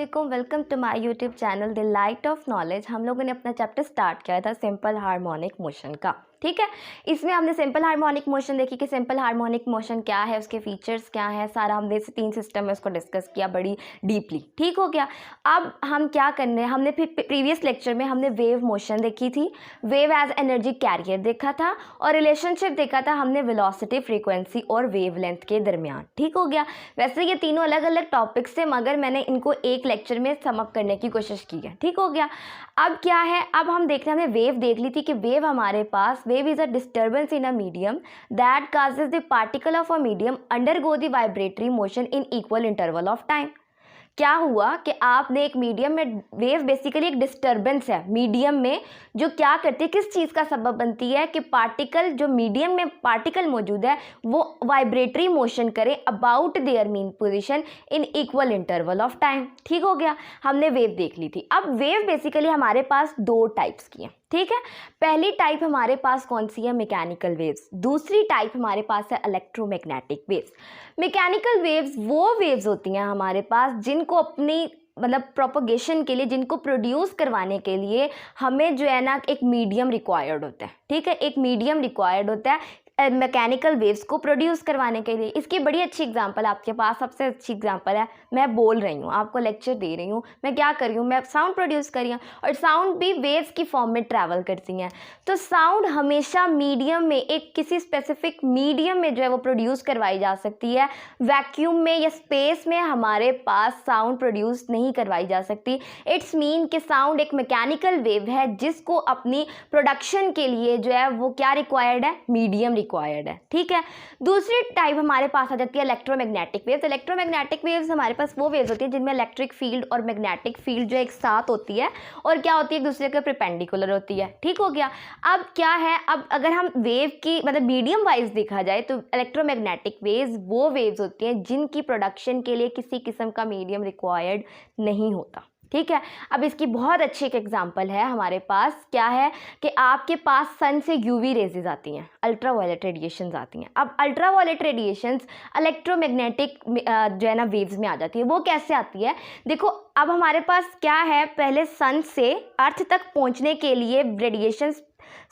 वालेकुम, welcome to my YouTube channel the light of knowledge. हम लोगों ने अपना चैप्टर स्टार्ट किया था सिंपल हार्मोनिक मोशन का। ठीक है, इसमें हमने सिंपल हार्मोनिक मोशन देखी कि सिंपल हार्मोनिक मोशन क्या है, उसके फीचर्स क्या है, सारा हमने 3 सिस्टम में उसको डिस्कस किया बड़ी डीपली। ठीक हो गया। अब हम क्या करने, हमने फिर प्रीवियस लेक्चर में हमने वेव मोशन देखी थी, वेव एज एनर्जी कैरियर देखा था और रिलेशनशिप देखा था हमने वेलोसिटी, फ्रीक्वेंसी और वेवलेंथ के दरमियान। ठीक हो गया। वैसे ये तीनों अलग अलग टॉपिक्स थे मगर मैंने इनको एक लेक्चर में सम अप करने की कोशिश की है। ठीक हो गया। अब क्या है, अब हम देखते हैं, हमने वेव देख ली थी कि वेव हमारे पास, wave is a disturbance in a medium that causes the particle of a medium undergo the vibratory motion in equal interval of time। क्या हुआ कि आपने एक मीडियम में, वेव बेसिकली एक डिस्टर्बेंस है मीडियम में जो क्या करती है, किस चीज़ का सबब बनती है कि पार्टिकल, जो मीडियम में पार्टिकल मौजूद है वो वाइब्रेटरी मोशन करे about their mean position in equal interval of time. ठीक हो गया, हमने वेव देख ली थी। अब वेव बेसिकली हमारे पास 2 टाइप्स की हैं। ठीक है, पहली टाइप हमारे पास कौन सी है, मैकेनिकल वेव्स। दूसरी टाइप हमारे पास है इलेक्ट्रोमैग्नेटिक वेव्स। मैकेनिकल वेव्स वो वेव्स होती हैं हमारे पास जिनको अपनी मतलब प्रोपगेशन के लिए, जिनको प्रोड्यूस करवाने के लिए हमें जो है ना एक मीडियम रिक्वायर्ड होता है। ठीक है, एक मीडियम रिक्वायर्ड होता है मैकेनिकल वेव्स को प्रोड्यूस करवाने के लिए। इसकी बड़ी अच्छी एग्जांपल आपके पास, सबसे अच्छी एग्जांपल है, मैं बोल रही हूँ, आपको लेक्चर दे रही हूँ, मैं क्या कर रही हूँ, मैं साउंड प्रोड्यूस कर रही हूँ और साउंड भी वेव्स की फॉर्म में ट्रैवल करती हैं। तो साउंड हमेशा मीडियम में, एक किसी स्पेसिफिक मीडियम में जो है वो प्रोड्यूस करवाई जा सकती है। वैक्यूम में या स्पेस में हमारे पास साउंड प्रोड्यूस नहीं करवाई जा सकती। इट्स मीन कि साउंड एक मैकेनिकल वेव है जिसको अपनी प्रोडक्शन के लिए जो है वो क्या रिक्वायर्ड है, मीडियम रिक्वायर्ड है। ठीक है, दूसरी टाइप हमारे पास आ जाती है इलेक्ट्रोमैग्नेटिक वेव्स। इलेक्ट्रोमैग्नेटिक वेव्स हमारे पास वो वेव्स होती हैं जिनमें इलेक्ट्रिक फील्ड और मैग्नेटिक फील्ड जो एक साथ होती है और क्या होती है, एक दूसरे के परपेंडिकुलर होती है। ठीक हो गया। अब क्या है, अब अगर हम वेव की मतलब मीडियम वाइज देखा जाए तो इलेक्ट्रोमैग्नेटिक वेव्स वो वेव्स होती हैं जिनकी प्रोडक्शन के लिए किसी किस्म का मीडियम रिक्वायर्ड नहीं होता। ठीक है, अब इसकी बहुत अच्छी एक एग्जांपल है हमारे पास, क्या है कि आपके पास सन से यूवी रेजेस आती हैं, अल्ट्रावायलेट रेडिएशंस आती हैं। अब अल्ट्रावायलेट रेडिएशंस इलेक्ट्रोमैग्नेटिक जो है ना वेव्स में आ जाती है। वो कैसे आती है, देखो अब हमारे पास क्या है, पहले सन से अर्थ तक पहुंचने के लिए रेडिएशंस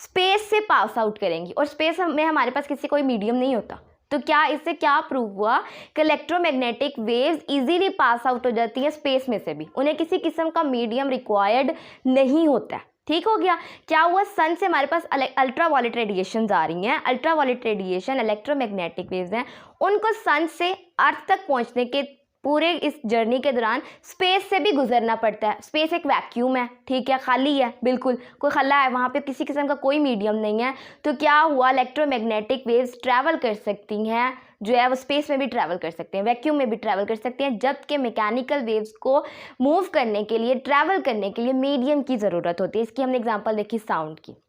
स्पेस से पास आउट करेंगी और स्पेस में हमारे पास किसी कोई मीडियम नहीं होता। तो क्या इससे क्या प्रूव हुआ कि electromagnetic waves easily pass out हो जाती हैं स्पेस में से भी, उन्हें किसी किस्म का मीडियम रिक्वायर्ड नहीं होता है। ठीक हो गया। क्या हुआ, सन से हमारे पास अल्ट्रावायलेट रेडिएशंस आ रही हैं। अल्ट्रावायलेट रेडिएशन इलेक्ट्रोमैग्नेटिक वेव्स हैं, उनको सन से अर्थ तक पहुंचने के पूरे इस जर्नी के दौरान स्पेस से भी गुजरना पड़ता है। स्पेस एक वैक्यूम है, ठीक है, खाली है, बिल्कुल कोई खला है, वहाँ पे किसी किस्म का कोई मीडियम नहीं है। तो क्या हुआ, इलेक्ट्रोमैग्नेटिक वेव्स ट्रैवल कर सकती हैं, जो है वो स्पेस में भी ट्रैवल कर सकते हैं, वैक्यूम में भी ट्रैवल कर सकते हैं, जबकि मैकेनिकल वेव्स को मूव करने के लिए, ट्रैवल करने के लिए मीडियम की ज़रूरत होती है। इसकी हमने एग्जाम्पल देखी साउंड की।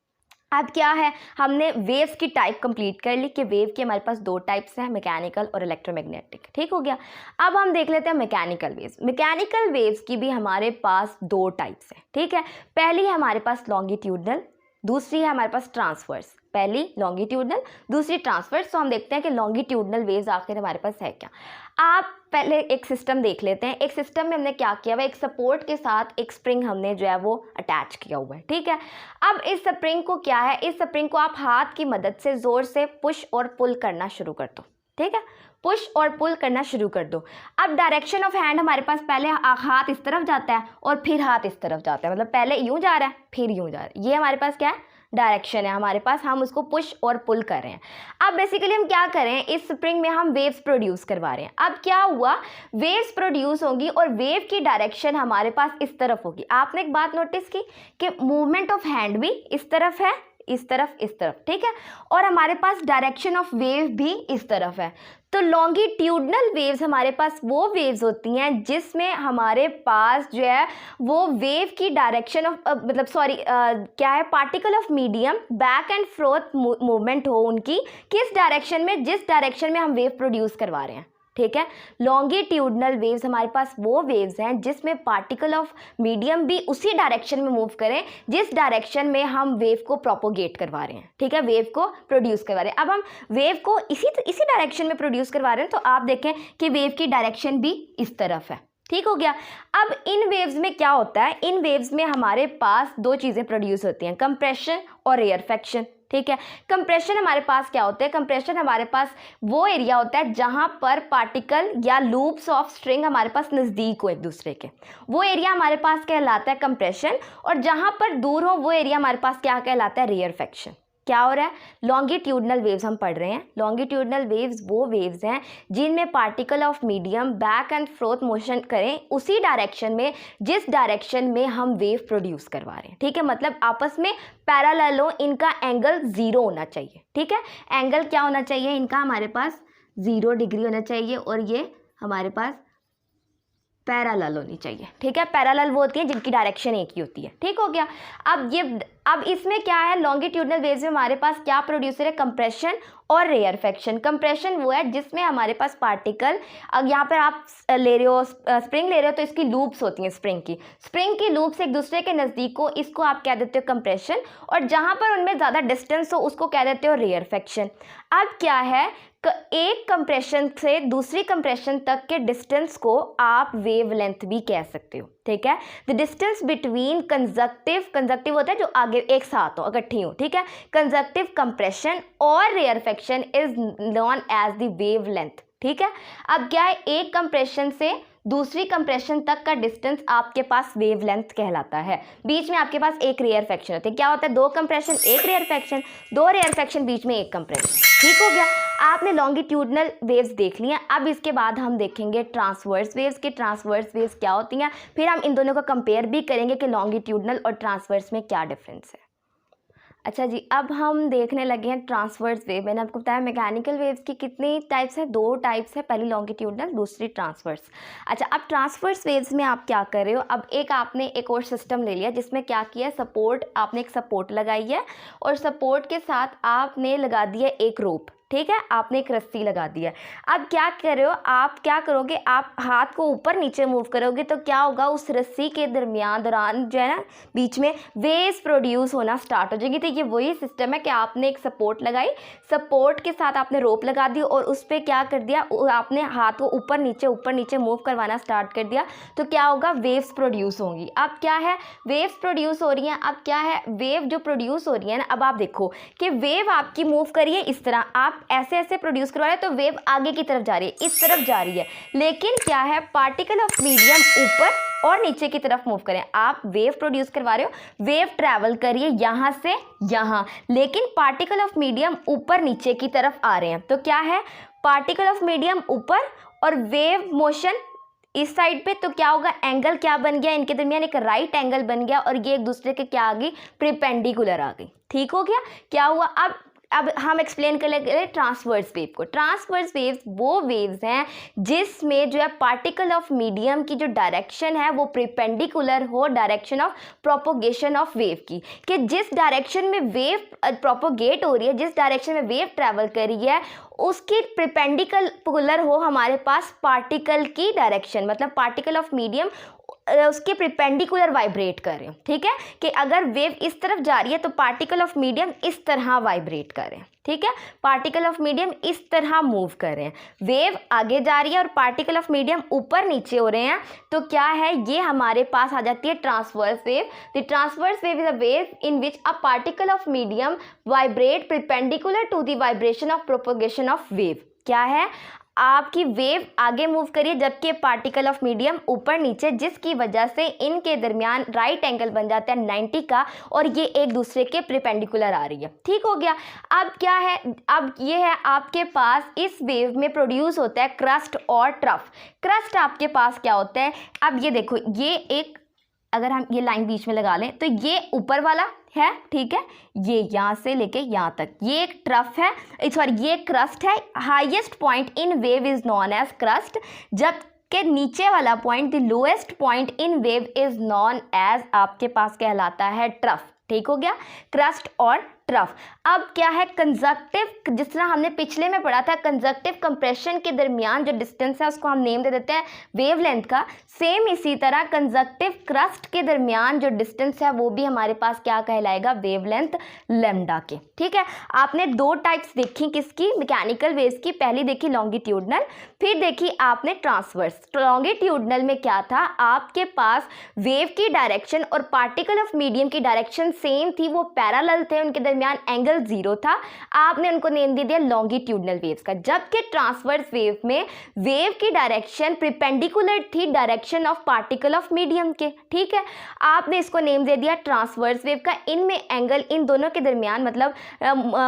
अब क्या है, हमने वेव्स की टाइप कंप्लीट कर ली कि वेव के हमारे पास 2 टाइप्स हैं, मैकेनिकल और इलेक्ट्रोमैग्नेटिक। ठीक हो गया। अब हम देख लेते हैं मैकेनिकल वेव्स। मैकेनिकल वेव्स की भी हमारे पास 2 टाइप्स हैं। ठीक है, पहली है हमारे पास लॉन्गिट्यूडनल, दूसरी है हमारे पास ट्रांसवर्स। पहली लॉन्गिट्यूडनल, दूसरी ट्रांसवर्स। तो हम देखते हैं कि लॉन्गिट्यूडनल वेव्स आखिर हमारे पास है क्या। आप पहले एक सिस्टम देख लेते हैं। एक सिस्टम में हमने क्या किया हुआ, एक सपोर्ट के साथ एक स्प्रिंग हमने जो है वो अटैच किया हुआ है। ठीक है, अब इस स्प्रिंग को क्या है, इस स्प्रिंग को आप हाथ की मदद से ज़ोर से पुश और पुल करना शुरू कर दो। ठीक है, पुश और पुल करना शुरू कर दो। अब डायरेक्शन ऑफ हैंड हमारे पास, पहले हाथ इस तरफ जाता है और फिर हाथ इस तरफ जाता है, मतलब पहले यूं जा रहा है फिर यूं जा रहा है। ये हमारे पास क्या है, डायरेक्शन है हमारे पास, हम उसको पुश और पुल कर रहे हैं। अब बेसिकली हम क्या करें, इस स्प्रिंग में हम वेव्स प्रोड्यूस करवा रहे हैं। अब क्या हुआ, वेव्स प्रोड्यूस होंगी और वेव की डायरेक्शन हमारे पास इस तरफ होगी। आपने एक बात नोटिस की कि मूवमेंट ऑफ हैंड भी इस तरफ है, इस तरफ, इस तरफ। ठीक है, और हमारे पास डायरेक्शन ऑफ वेव भी इस तरफ है। तो लॉन्गिट्यूडनल वेव्स हमारे पास वो वेव्स होती हैं जिसमें हमारे पास जो है वो वेव की डायरेक्शन ऑफ मतलब क्या है, particle of medium back and fourth movement हो उनकी, किस डायरेक्शन में, जिस डायरेक्शन में हम वेव प्रोड्यूस करवा रहे हैं। ठीक है, लॉन्गिट्यूडनल वेव्स हमारे पास वो वेव्स हैं जिसमें पार्टिकल ऑफ मीडियम भी उसी डायरेक्शन में मूव करें जिस डायरेक्शन में हम वेव को प्रोपोगेट करवा रहे हैं। ठीक है, वेव को प्रोड्यूस करवा रहे हैं। अब हम वेव को इसी डायरेक्शन में प्रोड्यूस करवा रहे हैं, तो आप देखें कि वेव की डायरेक्शन भी इस तरफ है। ठीक हो गया। अब इन वेव्स में क्या होता है, इन वेव्स में हमारे पास दो चीज़ें प्रोड्यूस होती हैं, कंप्रेशन और रेयरफेक्शन। ठीक है, कंप्रेशन हमारे पास क्या होता है, कंप्रेशन हमारे पास वो एरिया होता है जहां पर पार्टिकल या लूप्स ऑफ स्ट्रिंग हमारे पास नज़दीक हो एक दूसरे के, वो एरिया हमारे पास कहलाता है कंप्रेशन, और जहां पर दूर हो वो एरिया हमारे पास क्या कहलाता है, रेयरफेक्शन। क्या हो रहा है, लॉन्गिट्यूडनल वेव्स हम पढ़ रहे हैं। लॉन्गिट्यूडनल वेव्स वो वेव्स हैं जिनमें particle of medium back and fourth motion करें उसी डायरेक्शन में जिस डायरेक्शन में हम वेव प्रोड्यूस करवा रहे हैं। ठीक है, मतलब आपस में पैरेलल हो, इनका एंगल 0 होना चाहिए। ठीक है, एंगल क्या होना चाहिए इनका, हमारे पास 0 डिग्री होना चाहिए, और ये हमारे पास पैरेलल होनी चाहिए। ठीक है, पैरेलल वो होती है जिनकी डायरेक्शन एक ही होती है। ठीक हो गया। अब इसमें क्या है, लॉन्गिट्यूडनल वेव्स में हमारे पास क्या प्रोड्यूसर है, कंप्रेशन और रेयरफेक्शन। कंप्रेशन वो है जिसमें हमारे पास पार्टिकल, अब यहाँ पर आप ले रहे हो स्प्रिंग ले रहे हो तो इसकी लूप्स होती हैं, स्प्रिंग की लूप्स एक दूसरे के नज़दीक हो, इसको आप कह देते हो कंप्रेशन, और जहाँ पर उनमें ज़्यादा डिस्टेंस हो उसको कह देते हो रेयरफेक्शन। अब क्या है, एक कंप्रेशन से दूसरी कंप्रेशन तक के डिस्टेंस को आप वेवलेंथ भी कह सकते हो। ठीक है, द डिस्टेंस बिटवीन कंजक्टिव होता है जो आगे एक साथ हो, इकट्ठी हो। ठीक है, कंजक्टिव कंप्रेशन और rarefaction is known as the wavelength. ठीक है, अब क्या है, एक कंप्रेशन से दूसरी कंप्रेशन तक का डिस्टेंस आपके पास वेवलेंथ कहलाता है। बीच में आपके पास एक रेयरफेक्शन होती है। क्या होता है, 2 कंप्रेशन 1 रेयरफेक्शन, 2 रेयरफेक्शन बीच में 1 कंप्रेशन। ठीक हो गया, आपने लॉन्गिट्यूडनल वेव्स देख लिया। अब इसके बाद हम देखेंगे ट्रांसवर्स वेव्स के ट्रांसवर्स वेव्स क्या होती हैं, फिर हम इन दोनों को कंपेयर भी करेंगे कि लॉन्गिट्यूडनल और ट्रांसवर्स में क्या डिफरेंस है। अच्छा जी, अब हम देखने लगे हैं ट्रांसवर्स वेव। मैंने आपको बताया मैकेनिकल वेव्स की कितनी टाइप्स है, 2 टाइप्स है, पहली लॉन्गिट्यूडनल, दूसरी ट्रांसवर्स। अच्छा, अब ट्रांसवर्स वेव्स में आप क्या कर रहे हो, अब आपने एक और सिस्टम ले लिया जिसमें क्या किया, सपोर्ट, आपने एक सपोर्ट लगाई है और सपोर्ट के साथ आपने लगा दिया एक रोप। ठीक है, आपने एक रस्सी लगा दी है। अब क्या कर रहे हो, आप क्या करोगे, आप हाथ को ऊपर नीचे मूव करोगे तो क्या होगा, उस रस्सी के दौरान जो है ना बीच में वेव्स प्रोड्यूस होना स्टार्ट हो जाएगी। तो ये वही सिस्टम है कि आपने एक सपोर्ट लगाई, सपोर्ट के साथ आपने रोप लगा दी और उस पर क्या कर दिया, आपने हाथ को ऊपर नीचे मूव करवाना स्टार्ट कर दिया, तो क्या होगा, वेव्स प्रोड्यूस होंगी। अब क्या है, वेव्स प्रोड्यूस हो रही हैं। अब क्या है, वेव जो प्रोड्यूस हो रही है ना, अब आप देखो कि वेव आपकी मूव करिए इस तरह, आप ऐसे ऐसे प्रोड्यूस करवा रहे हैं तो वेव आगे की तरफ जा रही है, इस तरफ जा रही है, लेकिन क्या है, पार्टिकल ऑफ मीडियम ऊपर और नीचे की तरफ मूव करें। आप वेव प्रोड्यूस करवा रहे हो, वेव ट्रैवल करिए यहाँ से यहाँ, लेकिन पार्टिकल ऑफ मीडियम ऊपर नीचे की तरफ आ रहे हैं। तो क्या है, पार्टिकल ऑफ मीडियम ऊपर और वेव मोशन इस साइड पे, तो क्या होगा, एंगल क्या बन गया, इनके दरमियान एक राइट एंगल बन गया और ये एक दूसरे के क्या आ गई, प्रिपेंडिकुलर आ गई। ठीक हो गया, क्या हुआ, अब हम एक्सप्लेन कर लेंगे ट्रांसवर्स वेव को। ट्रांसवर्स वेव्स वो वेव्स हैं जिसमें जो है पार्टिकल ऑफ मीडियम की जो डायरेक्शन है वो प्रिपेंडिकुलर हो direction of propagation of wave की, कि जिस डायरेक्शन में वेव प्रोपोगेट हो रही है, जिस डायरेक्शन में वेव ट्रैवल कर रही है, उसकी प्रिपेंडिकुलर हो हमारे पास पार्टिकल की डायरेक्शन, मतलब पार्टिकल ऑफ मीडियम उसके प्रिपेंडिकुलर वाइब्रेट कर रहे हो। ठीक है, कि अगर वेव इस तरफ जा रही है तो पार्टिकल ऑफ मीडियम इस तरह वाइब्रेट कर रहे हैं। ठीक है, पार्टिकल ऑफ मीडियम इस तरह मूव कर रहे हैं, वेव आगे जा रही है और पार्टिकल ऑफ मीडियम ऊपर नीचे हो रहे हैं, तो क्या है, ये हमारे पास आ जाती है transverse wave. The transverse wave is a wave in which a particle of medium vibrate perpendicular to the vibration of propagation of wave. क्या है, आपकी वेव आगे मूव करिए जबकि पार्टिकल ऑफ मीडियम ऊपर नीचे, जिसकी वजह से इनके दरमियान राइट एंगल बन जाता है 90 का और ये एक दूसरे के प्रिपेंडिकुलर आ रही है। ठीक हो गया। अब क्या है, अब ये है आपके पास इस वेव में प्रोड्यूस होता है क्रस्ट और ट्रफ। क्रस्ट आपके पास क्या होता है, अब ये देखो, ये एक, अगर हम ये लाइन बीच में लगा लें तो ये ऊपर वाला है, ठीक है, ये यहाँ से लेके यहाँ तक, ये एक ट्रफ है, सॉरी ये क्रस्ट है। Highest point in wave is known as crest, जबकि नीचे वाला पॉइंट, the lowest point in wave is known as आपके पास कहलाता है ट्रफ। ठीक हो गया, क्रस्ट और ट्रफ। अब क्या है कंजक्टिव, जिस तरह हमने पिछले में पढ़ा था कंजक्टिव कंप्रेशन के दरमियान जो डिस्टेंस है उसको हम नेम दे देते हैं वेवलेंथ का, सेम इसी तरह कंजक्टिव क्रस्ट के दरमियान जो डिस्टेंस है वो भी हमारे पास क्या कहलाएगा, वेवलेंथ लैम्डा के। ठीक है, आपने दो टाइप्स देखी किसकी, मैकेनिकल वेव्स की। पहली देखी लॉन्गिट्यूडनल, फिर देखी आपने ट्रांसवर्स। लॉन्गिट्यूडनल में क्या था, आपके पास वेव की डायरेक्शन और पार्टिकल ऑफ मीडियम की डायरेक्शन सेम थी, वो पैरेलल थे, उनके दरमियान एंगल 0 था, आपने उनको नेम दे दिया लॉन्गिट्यूडनल वेव्स का। जबकि ट्रांसवर्स वेव में वेव की डायरेक्शन प्रिपेंडिकुलर थी direction of particle of medium के। ठीक है, आपने इसको नेम दे दिया ट्रांसवर्स वेव का। इनमें एंगल इन दोनों के दरमियान मतलब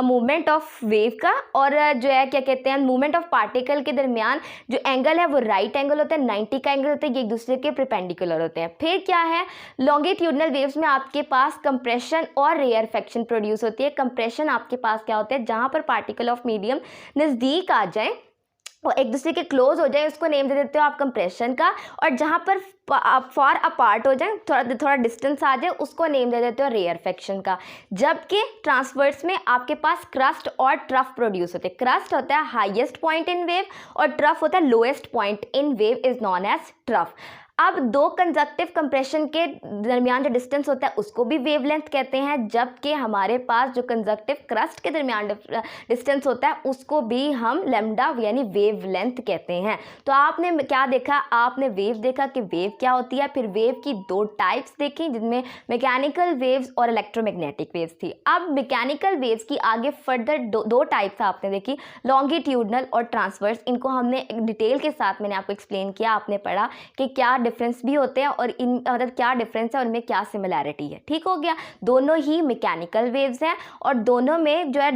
मूवमेंट ऑफ वेव का और जो है क्या कहते हैं मूवमेंट ऑफ पार्टिकल के दरमियान जो एंगल है वो राइट एंगल होता है, 90 का एंगल होता है, ये एक दूसरे के परपेंडिकुलर होते हैं। फिर क्या है, लॉन्गिट्यूडनल वेव्स में आपके पास कंप्रेशन और रेयरफेक्शन प्रोड्यूस होती है। कंप्रेशन आपके पास क्या होता है, जहां पर पार्टिकल ऑफ मीडियम नज़दीक आ जाए और एक दूसरे के क्लोज हो जाए उसको नेम दे देते हो आप कंप्रेशन का, और जहां पर फार अपार्ट हो जाए, थोड़ा डिस्टेंस आ जाए, उसको नेम दे देते हो रेयरफेक्शन का। जबकि ट्रांसवर्स में आपके पास क्रस्ट और ट्रफ प्रोड्यूस होते हैं। क्रस्ट होता है हाईएस्ट पॉइंट इन वेव और ट्रफ होता है lowest point in wave, is known as trough. अब दो कंजक्टिव कंप्रेशन के दरमियान जो डिस्टेंस होता है उसको भी वेवलेंथ कहते हैं, जबकि हमारे पास जो कंजक्टिव क्रस्ट के दरमियान डिस्टेंस होता है उसको भी हम लैम्डा यानी वेवलेंथ कहते हैं। तो आपने क्या देखा, आपने वेव देखा कि वेव क्या होती है, फिर वेव की दो टाइप्स देखी जिनमें मैकेनिकल वेव्स और इलेक्ट्रोमैग्नेटिक वेव्स थी। अब मैकेनिकल वेव्स की आगे फर्दर दो टाइप्स आपने देखी, लॉन्गिट्यूडनल और ट्रांसवर्स। इनको हमने डिटेल के साथ मैंने आपको एक्सप्लेन किया, आपने पढ़ा कि क्या डिफरेंस भी होते हैं और इन मतलब क्या डिफरेंस है उनमें क्या सिमिलैरिटी है। ठीक हो गया, दोनों ही मैकेनिकल वेव्स हैं और दोनों में जो है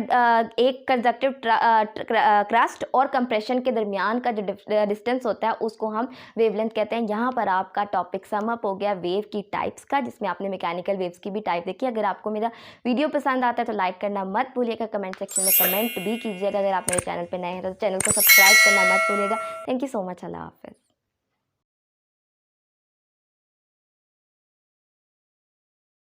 एक कंजक्टिव क्रस्ट और कंप्रेशन के दरमियान का जो डिस्टेंस होता है उसको हम वेवलेंथ कहते हैं। यहाँ पर आपका टॉपिक सम अप हो गया वेव की टाइप्स का, जिसमें आपने मैकेनिकल वेव्स की भी टाइप देखी। अगर आपको मेरा वीडियो पसंद आता है तो लाइक करना मत भूलिएगा, कमेंट सेक्शन में कमेंट भी कीजिएगा। अगर आप मेरे चैनल पर नए हैं तो चैनल को सब्सक्राइब करना मत भूलिएगा। थैंक यू सो मच, अल्लाह हाफिज़।